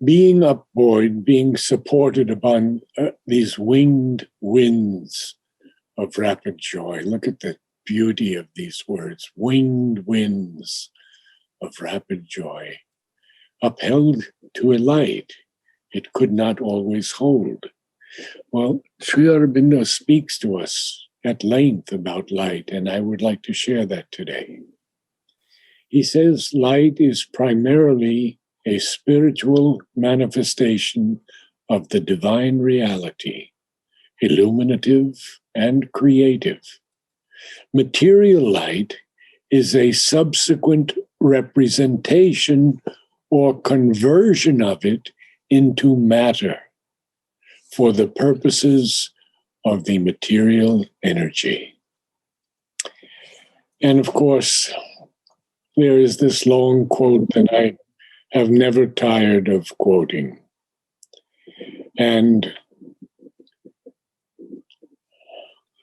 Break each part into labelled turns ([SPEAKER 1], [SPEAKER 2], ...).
[SPEAKER 1] being upbuoyed, being supported upon these winged winds of rapid joy. Look at the beauty of these words, winged winds of rapid joy, upheld to a light it could not always hold. Well, Sri Aurobindo speaks to us at length about light, and I would like to share that today. He says light is primarily a spiritual manifestation of the divine reality, illuminative and creative. Material light is a subsequent representation or conversion of it into matter for the purposes of the material energy. And of course, there is this long quote that I have never tired of quoting. And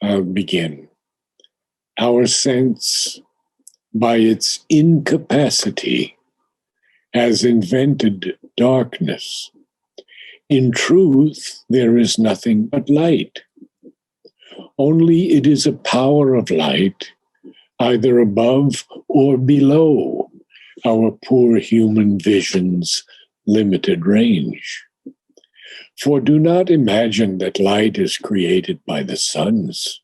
[SPEAKER 1] I'll begin. Our sense, by its incapacity, has invented darkness. In truth, there is nothing but light. Only it is a power of light, either above or below our poor human vision's limited range. For do not imagine that light is created by the suns.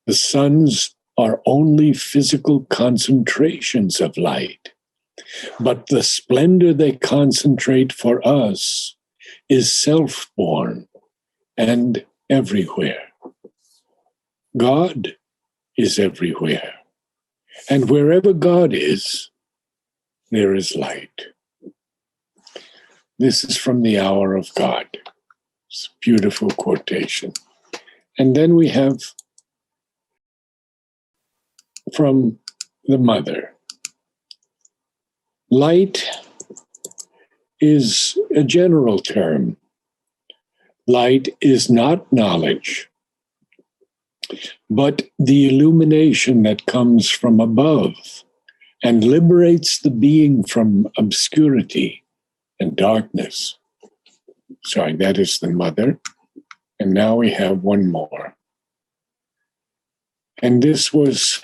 [SPEAKER 1] The suns are only physical concentrations of light, but the splendor they concentrate for us is self-born and everywhere. God is everywhere, and wherever God is, there is light. This is from the Hour of God. It's a beautiful quotation. And then we have from the Mother. Light is a general term. Light is not knowledge, but the illumination that comes from above and liberates the being from obscurity and darkness. Sorry, that is the Mother. And now we have one more. And this was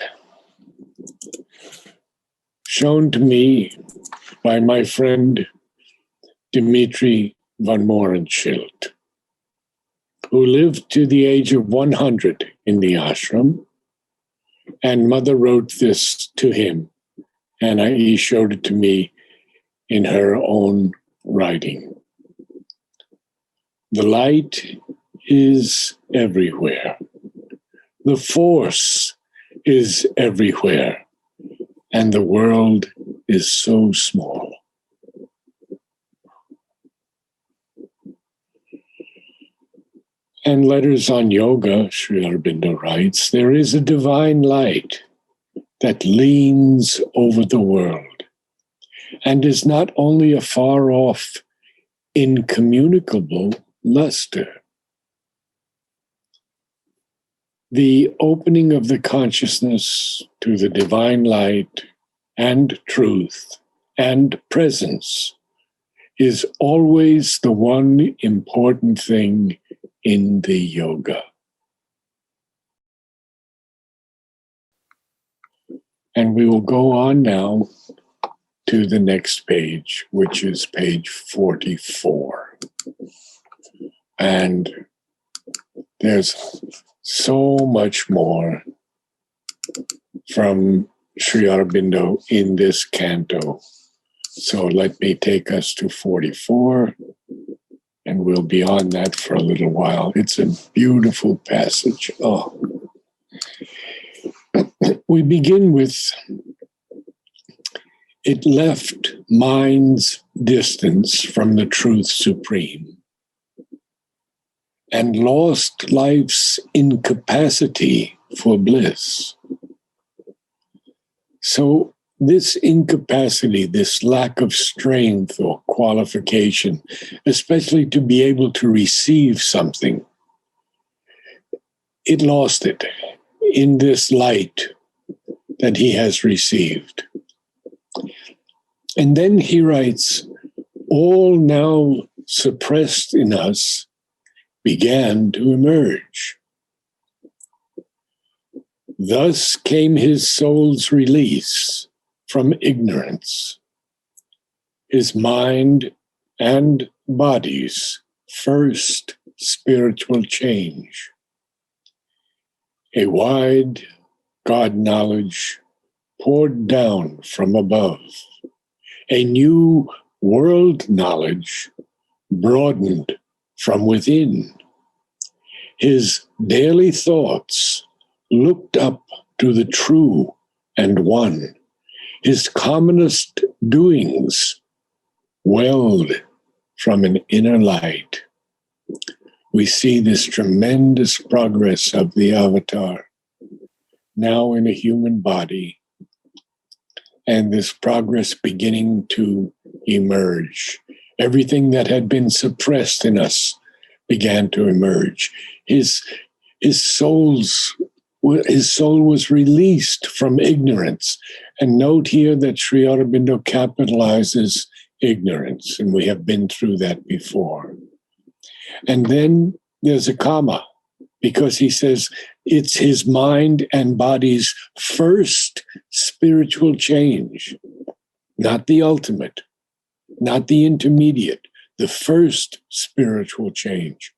[SPEAKER 1] shown to me by my friend Dimitri von Morenschild, who lived to the age of 100 in the ashram. And Mother wrote this to him, and he showed it to me in her own writing. The light is everywhere. The force is everywhere, and the world is so small. And Letters on Yoga, Sri Aurobindo writes, there is a divine light that leans over the world and is not only a far-off, incommunicable luster. The opening of the consciousness to the divine light and truth and presence is always the one important thing in the yoga. And we will go on now to the next page, which is page 44. And there's so much more from Sri Aurobindo in this canto. So let me take us to 44, and we'll be on that for a little while. It's a beautiful passage. Oh. We begin with, it left mind's distance from the truth supreme and lost life's incapacity for bliss. So this incapacity, this lack of strength or qualification, especially to be able to receive something, it lost it in this light that he has received. And then he writes, all now suppressed in us began to emerge. Thus came his soul's release from ignorance, his mind and body's first spiritual change. A wide God knowledge poured down from above. A new world knowledge broadened from within. His daily thoughts looked up to the true and one. His commonest doings welled from an inner light. We see this tremendous progress of the avatar now in a human body, and this progress beginning to emerge. Everything that had been suppressed in us began to emerge. His soul was released from ignorance. And note here that Sri Aurobindo capitalizes ignorance, and we have been through that before. And then there's a comma, because he says it's his mind and body's first spiritual change, not the ultimate, not the intermediate, the first spiritual change.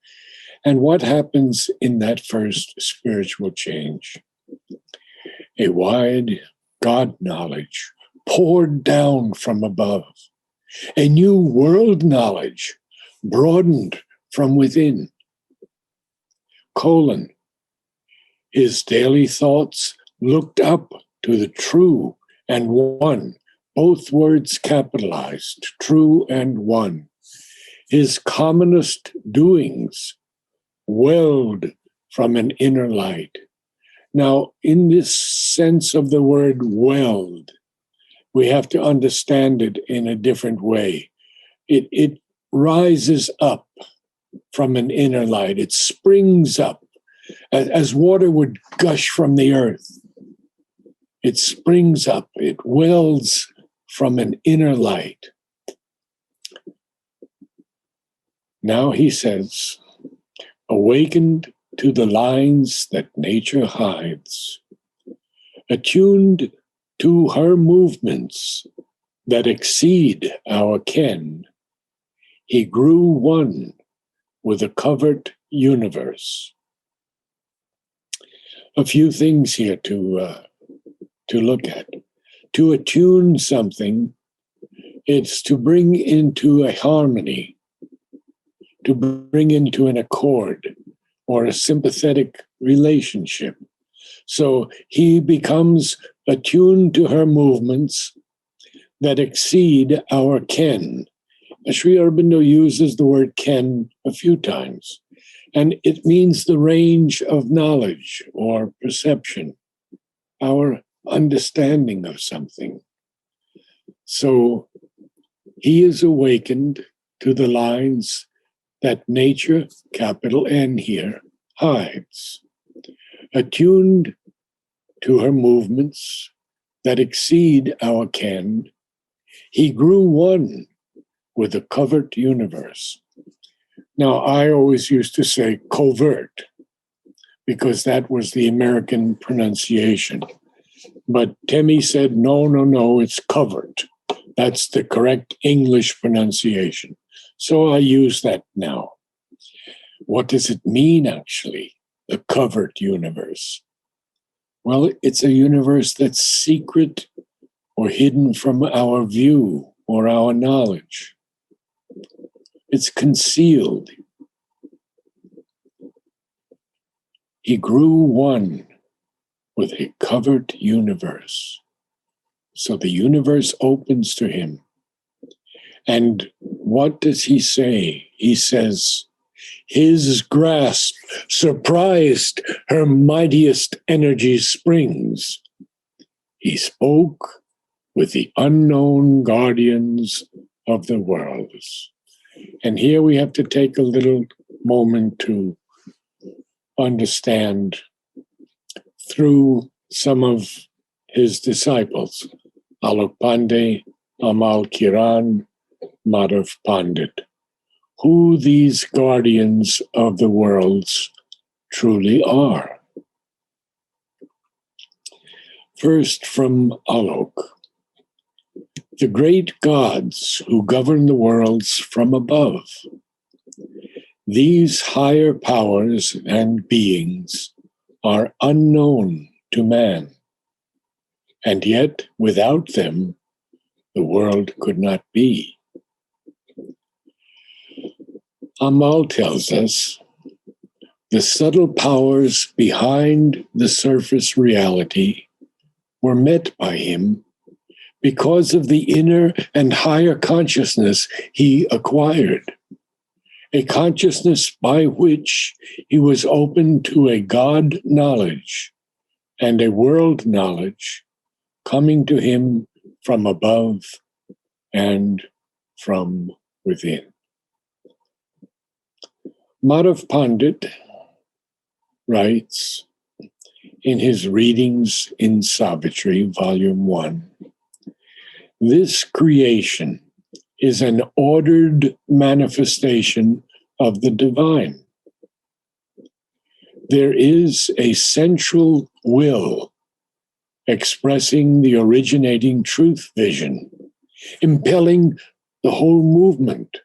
[SPEAKER 1] And what happens in that first spiritual change? A wide God knowledge poured down from above. A new world knowledge broadened from within. His daily thoughts looked up to the true and one, both words capitalized, true and one. His commonest doings welled from an inner light. Now, in this sense of the word welled, we have to understand it in a different way. It rises up from an inner light. It springs up as water would gush from the earth. It springs up. It wells from an inner light. Now he says, awakened to the lines that nature hides, attuned to her movements that exceed our ken, he grew one with a covert universe. A few things here to look at. To attune something, it's to bring into a harmony, to bring into an accord or a sympathetic relationship. So he becomes attuned to her movements that exceed our ken. Sri Aurobindo uses the word ken a few times, and it means the range of knowledge or perception, our understanding of something. So he is awakened to the lines that nature, capital N here, hides, attuned to her movements that exceed our ken. He grew one with a covert universe. Now, I always used to say covert, because that was the American pronunciation. But Temi said, no, it's covert. That's the correct English pronunciation. So I use that now. What does it mean, actually, the covert universe? Well, it's a universe that's secret or hidden from our view or our knowledge. It's concealed. He grew one with a covert universe. So the universe opens to him. And what does he say? He says, his grasp surprised her mightiest energy springs. He spoke with the unknown guardians of the worlds. And here we have to take a little moment to understand through some of his disciples, Alok Pandey, Amal Kiran, Madhav Pandit, who these guardians of the worlds truly are. First, from Alok. The great gods who govern the worlds from above. These higher powers and beings are unknown to man, and yet without them, the world could not be. Amal tells us the subtle powers behind the surface reality were met by him because of the inner and higher consciousness he acquired, a consciousness by which he was open to a God knowledge and a world knowledge coming to him from above and from within. Madhav Pandit writes in his readings in Savitri, Volume 1, this creation is an ordered manifestation of the divine. There is a central will expressing the originating truth vision, impelling the whole movement.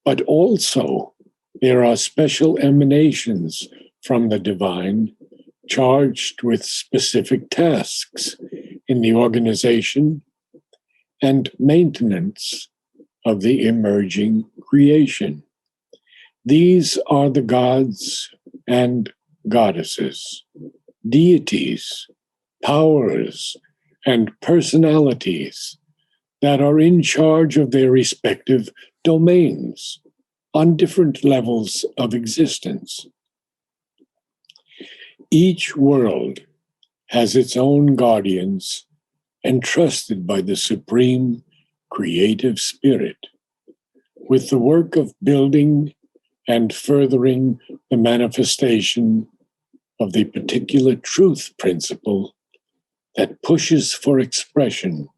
[SPEAKER 1] But also, there are special emanations from the divine charged with specific tasks in the organization and maintenance of the emerging creation. These are the gods and goddesses, deities, powers, and personalities that are in charge of their respective domains on different levels of existence. Each world has its own guardians entrusted by the Supreme Creative Spirit with the work of building and furthering the manifestation of the particular truth principle that pushes for expression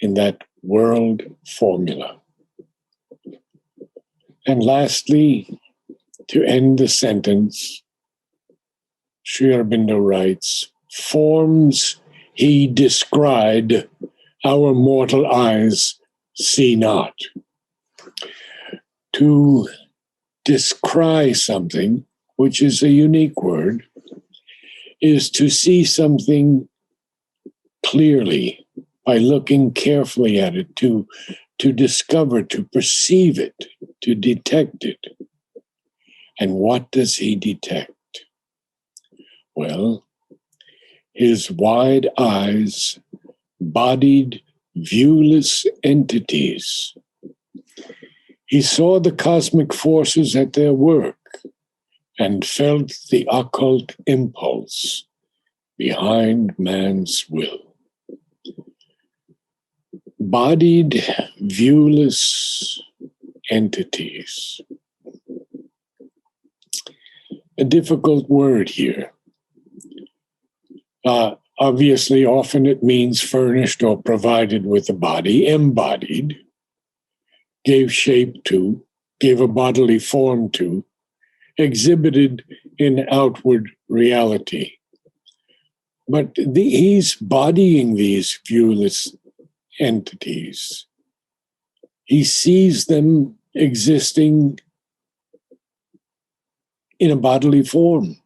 [SPEAKER 1] in that world formula. And lastly, to end the sentence, Sri Aurobindo writes, forms he descried, our mortal eyes see not. To descry something, which is a unique word, is to see something clearly by looking carefully at it, to discover, to perceive it, to detect it. And what does he detect? Well, his wide eyes bodied viewless entities. He saw the cosmic forces at their work and felt the occult impulse behind man's will. Bodied, viewless entities. A difficult word here. Obviously, often it means furnished or provided with a body, embodied, gave shape to, gave a bodily form to, exhibited in outward reality. But he's bodying these viewless entities. He sees them existing in a bodily form,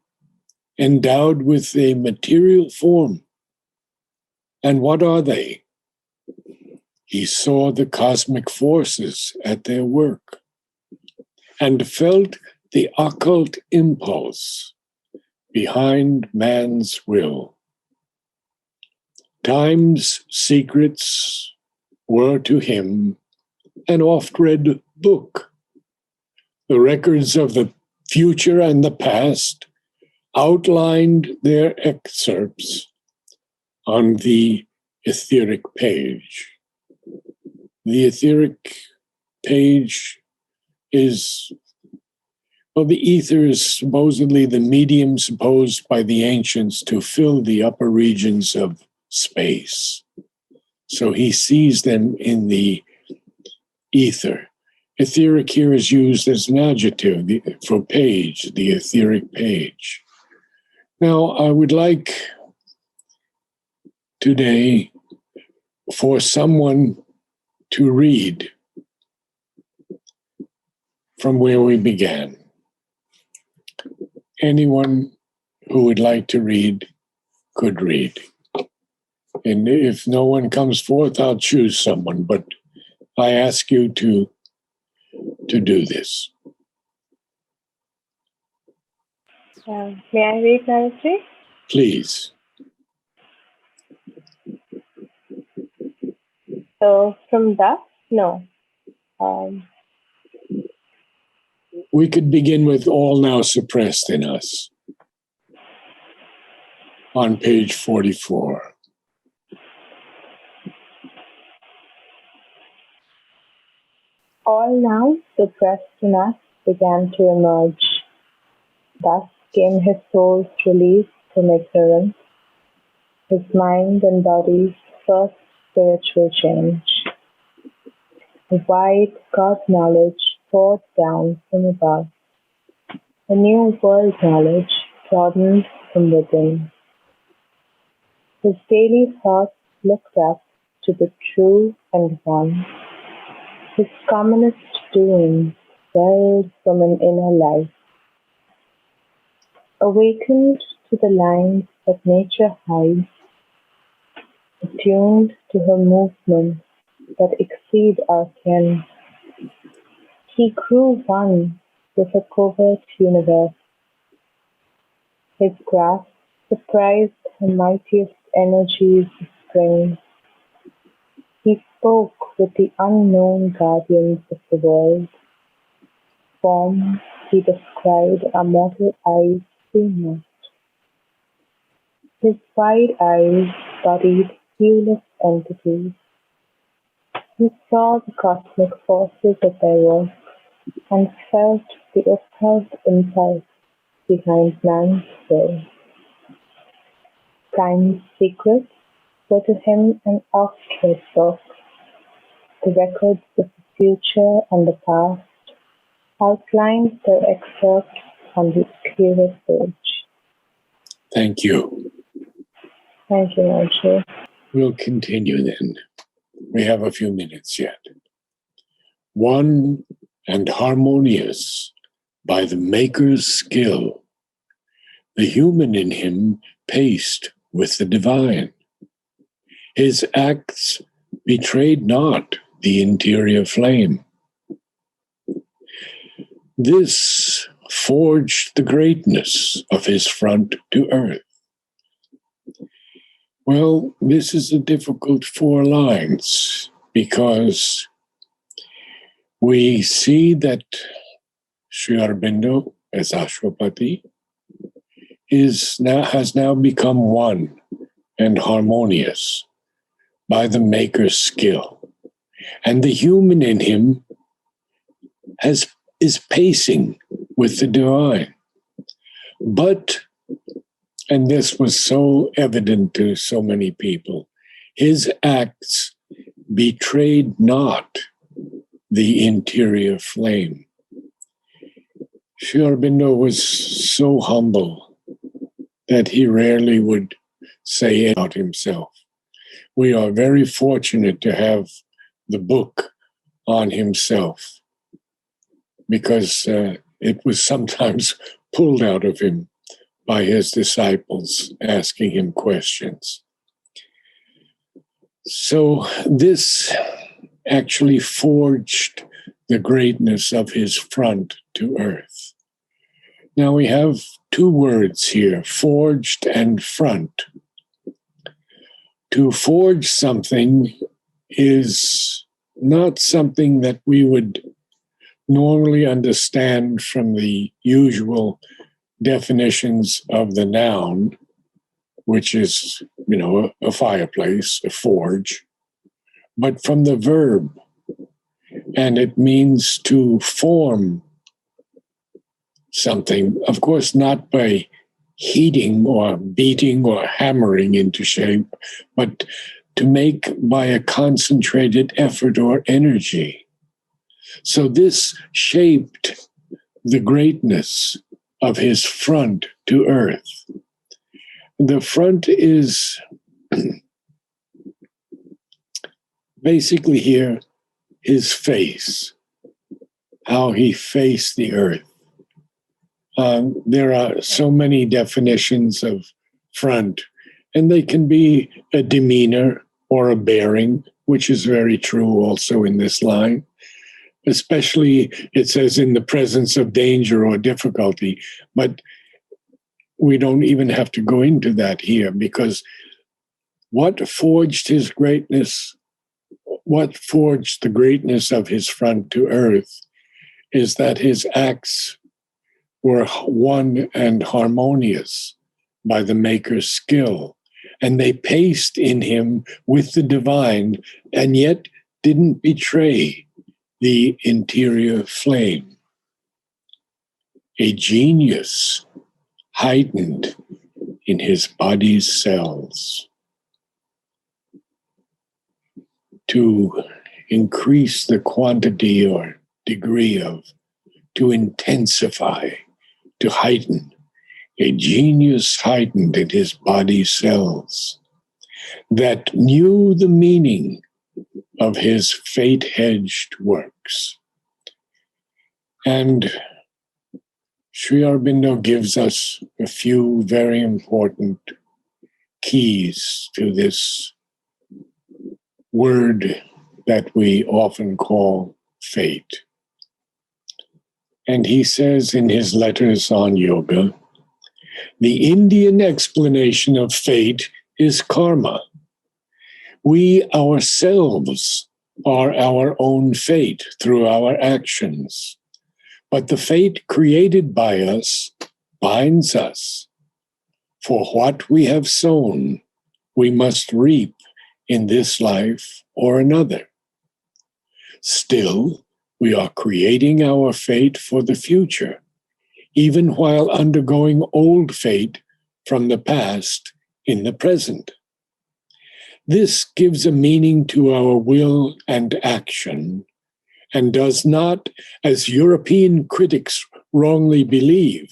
[SPEAKER 1] endowed with a material form. And what are they? He saw the cosmic forces at their work and felt the occult impulse behind man's will. Time's secrets were to him an oft-read book. The records of the future and the past outlined their excerpts on the etheric page. The etheric page is, well, the ether is supposedly the medium supposed by the ancients to fill the upper regions of space. So he sees them in the ether. Etheric here is used as an adjective for page, the etheric page. Now, I would like today for someone to read from where we began. Anyone who would like to read could read. And if no one comes forth, I'll choose someone, but I ask you to do this.
[SPEAKER 2] May I read, Savitri?
[SPEAKER 1] Please.
[SPEAKER 2] So, from that? No.
[SPEAKER 1] We could begin with All Now Suppressed in Us on page 44.
[SPEAKER 2] All now suppressed in us began to emerge. Thus came his soul's release from ignorance, his mind and body's first spiritual change. A wide God knowledge poured down from above. A new world knowledge broadened from within. His daily thoughts looked up to the true and one. His commonest doings welled from an inner life. Awakened to the lines that nature hides, attuned to her movements that exceed our ken, he grew one with a covert universe. His grasp surprised her mightiest energies of spring. He spoke with the unknown guardians of the world. Forms he described our mortal eyes see not. His wide eyes studied viewless entities. He saw the cosmic forces at their work and felt the occult impulse behind man's will. Time's secrets were to him an oft-read book. The records of the future and the past outlined their excerpts on the clearest page.
[SPEAKER 1] Thank you.
[SPEAKER 2] Thank you, Marjorie.
[SPEAKER 1] We'll continue then. We have a few minutes yet. One and harmonious by the Maker's skill, the human in him paced with the divine. His acts betrayed not the interior flame. This forged the greatness of his front to earth. Well, this is a difficult 4 lines because we see that Sri Aurobindo, as Ashwapati, has now become one and harmonious by the Maker's skill. And the human in him is pacing with the divine. But, and this was so evident to so many people, his acts betrayed not the interior flame. Sri Aurobindo was so humble that he rarely would say about himself. We are very fortunate to have the book on himself because it was sometimes pulled out of him by his disciples asking him questions. So this actually forged the greatness of his front to earth. Now we have 2 words here, forged and front. To forge something is not something that we would normally understand from the usual definitions of the noun, which is, a fireplace, a forge, but from the verb. And it means to form something, of course, not by heating or beating or hammering into shape, but to make by a concentrated effort or energy. So this shaped the greatness of his front to earth. The front is basically here his face, how he faced the earth. There are so many definitions of front, and they can be a demeanor or a bearing, which is very true also in this line. Especially, it says in the presence of danger or difficulty, but we don't even have to go into that here, because what forged his greatness, what forged the greatness of his front to earth, is that his acts were one and harmonious by the Maker's skill, and they paced in him with the divine, and yet didn't betray the interior flame. A genius heightened in his body's cells to increase the quantity or degree of, to intensify, to heighten. A genius heightened in his body's cells that knew the meaning of his fate-hedged works. And Sri Aurobindo gives us a few very important keys to this word that we often call fate. And he says in his letters on yoga, the Indian explanation of fate is karma. We ourselves are our own fate through our actions, but the fate created by us binds us. For what we have sown, we must reap in this life or another. Still, we are creating our fate for the future, even while undergoing old fate from the past in the present. This gives a meaning to our will and action, and does not, as European critics wrongly believe,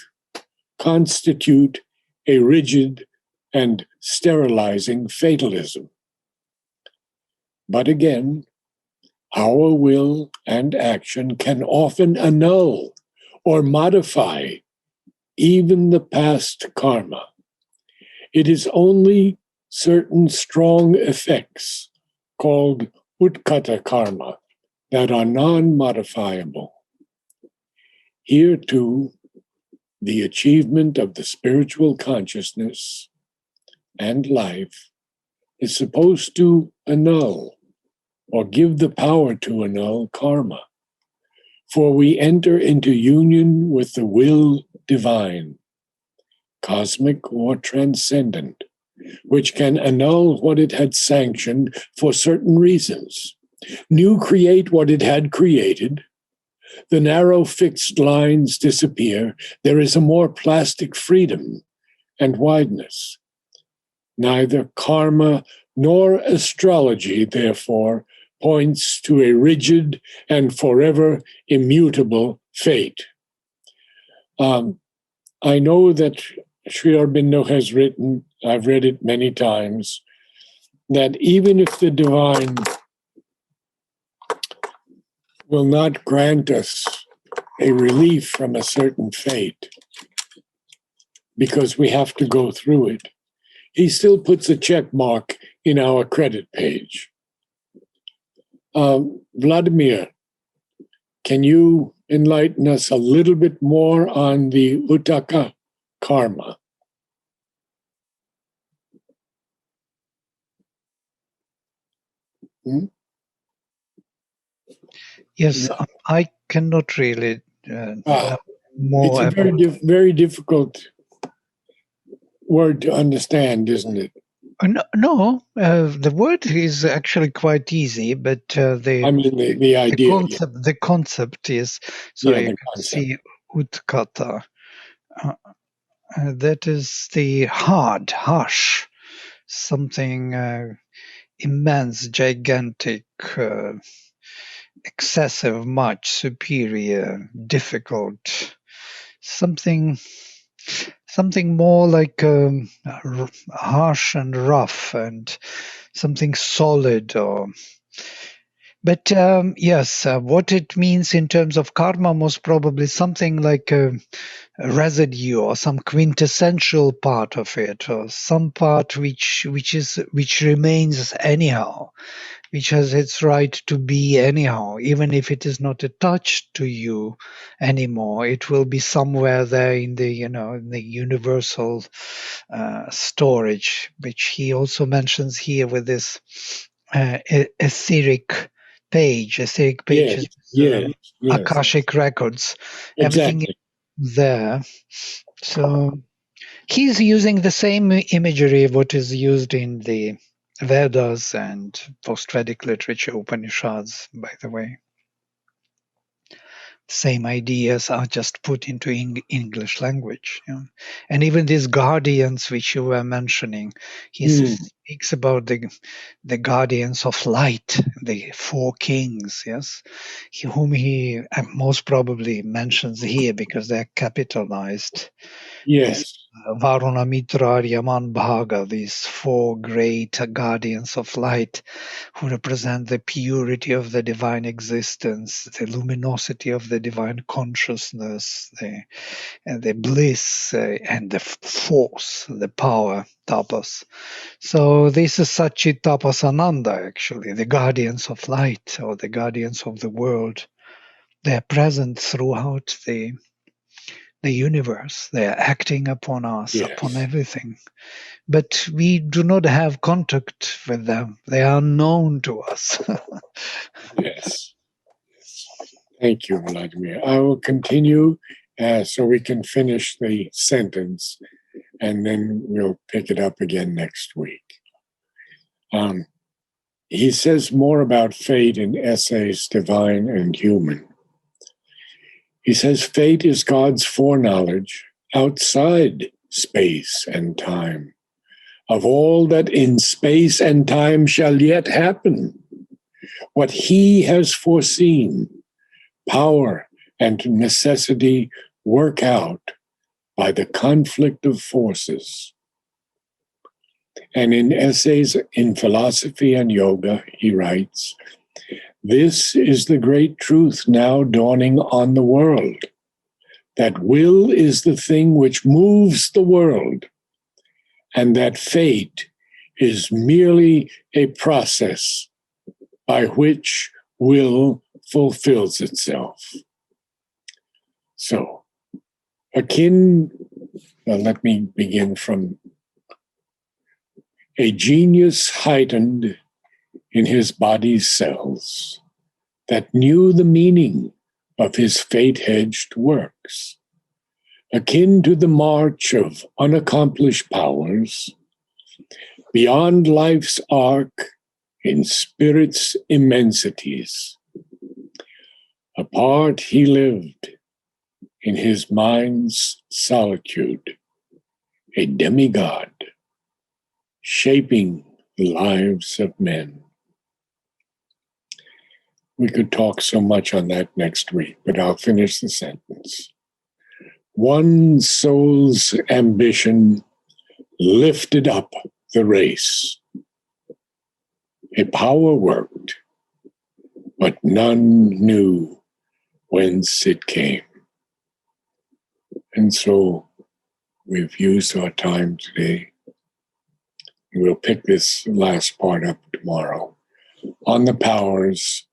[SPEAKER 1] constitute a rigid and sterilizing fatalism. But again, our will and action can often annul or modify even the past karma. It is only certain strong effects called utkata karma that are non-modifiable. Here too, the achievement of the spiritual consciousness and life is supposed to annul or give the power to annul karma. For we enter into union with the will divine, cosmic or transcendent, which can annul what it had sanctioned for certain reasons, new create what it had created. The narrow fixed lines disappear. There is a more plastic freedom and wideness. Neither karma nor astrology, therefore, points to a rigid and forever immutable fate. I know that Sri Aurobindo has written, I've read it many times, that even if the divine will not grant us a relief from a certain fate, because we have to go through it, he still puts a check mark in our credit page. Vladimir, can you enlighten us a little bit more on the Uttaka karma?
[SPEAKER 3] Yes, I cannot really know more.
[SPEAKER 1] It's a very difficult word to understand, isn't it?
[SPEAKER 3] No, the word is actually quite easy, but the
[SPEAKER 1] idea.
[SPEAKER 3] The concept is, so you can see utkata. That is the hard, harsh, something immense, gigantic, excessive, much, superior, difficult, something more like harsh and rough, and something solid. But yes, what it means in terms of karma most probably something like a residue or some quintessential part of it, or some part which remains anyhow, which has its right to be anyhow, even if it is not attached to you anymore. It will be somewhere there in the in the universal storage, which he also mentions here with this etheric etheric
[SPEAKER 1] Yes,
[SPEAKER 3] pages,
[SPEAKER 1] yes, yes,
[SPEAKER 3] akashic records, everything
[SPEAKER 1] exactly.
[SPEAKER 3] is there. So he's using the same imagery of what is used in the Vedas and post-Vedic literature, Upanishads, by the way. Same ideas are just put into English language. And even these guardians which you were mentioning, he speaks about the guardians of light, the four kings, yes, whom he most probably mentions here because they're capitalized. This
[SPEAKER 1] Yes,
[SPEAKER 3] Varuna, Mitra, Yaman, Bhaga, these four great guardians of light who represent the purity of the divine existence, the luminosity of the divine consciousness, the bliss and the force, the power, tapas. So this is Satchit Tapas Ananda, actually, the guardians of light or the guardians of the world. They are present throughout the universe. They are acting upon us, upon
[SPEAKER 1] yes,
[SPEAKER 3] everything. But we do not have contact with them. They are unknown to us.
[SPEAKER 1] yes. Thank you, Vladimir. I will continue so we can finish the sentence, and then we'll pick it up again next week. He says more about fate in Essays Divine and Human. He says fate is God's foreknowledge outside space and time of all that in space and time shall yet happen. What he has foreseen, power and necessity work out by the conflict of forces. And in Essays in Philosophy and Yoga, he writes, this is the great truth now dawning on the world, that will is the thing which moves the world, and that fate is merely a process by which will fulfills itself. So, let me begin from a genius heightened in his body's cells that knew the meaning of his fate-hedged works, akin to the march of unaccomplished powers, beyond life's arc in spirit's immensities. Apart he lived in his mind's solitude, a demigod, shaping the lives of men. We could talk so much on that next week, but I'll finish the sentence. One soul's ambition lifted up the race. A power worked, but none knew whence it came. And so we've used our time today. We'll pick this last part up tomorrow on the powers,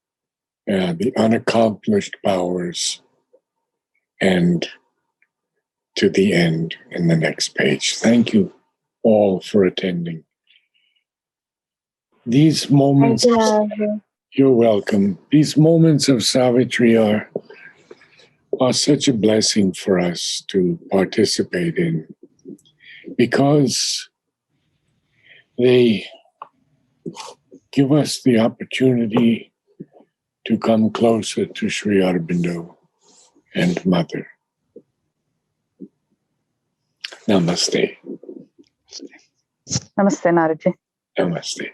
[SPEAKER 1] the unaccomplished powers, and to the end in the next page. Thank you all for attending. These moments,
[SPEAKER 2] Thank you, Narad.
[SPEAKER 1] you're welcome. These moments of Savitri are such a blessing for us to participate in because they give us the opportunity to come closer to Sri Aurobindo and Mother. Namaste.
[SPEAKER 4] Namaste, Naradji.
[SPEAKER 1] Namaste.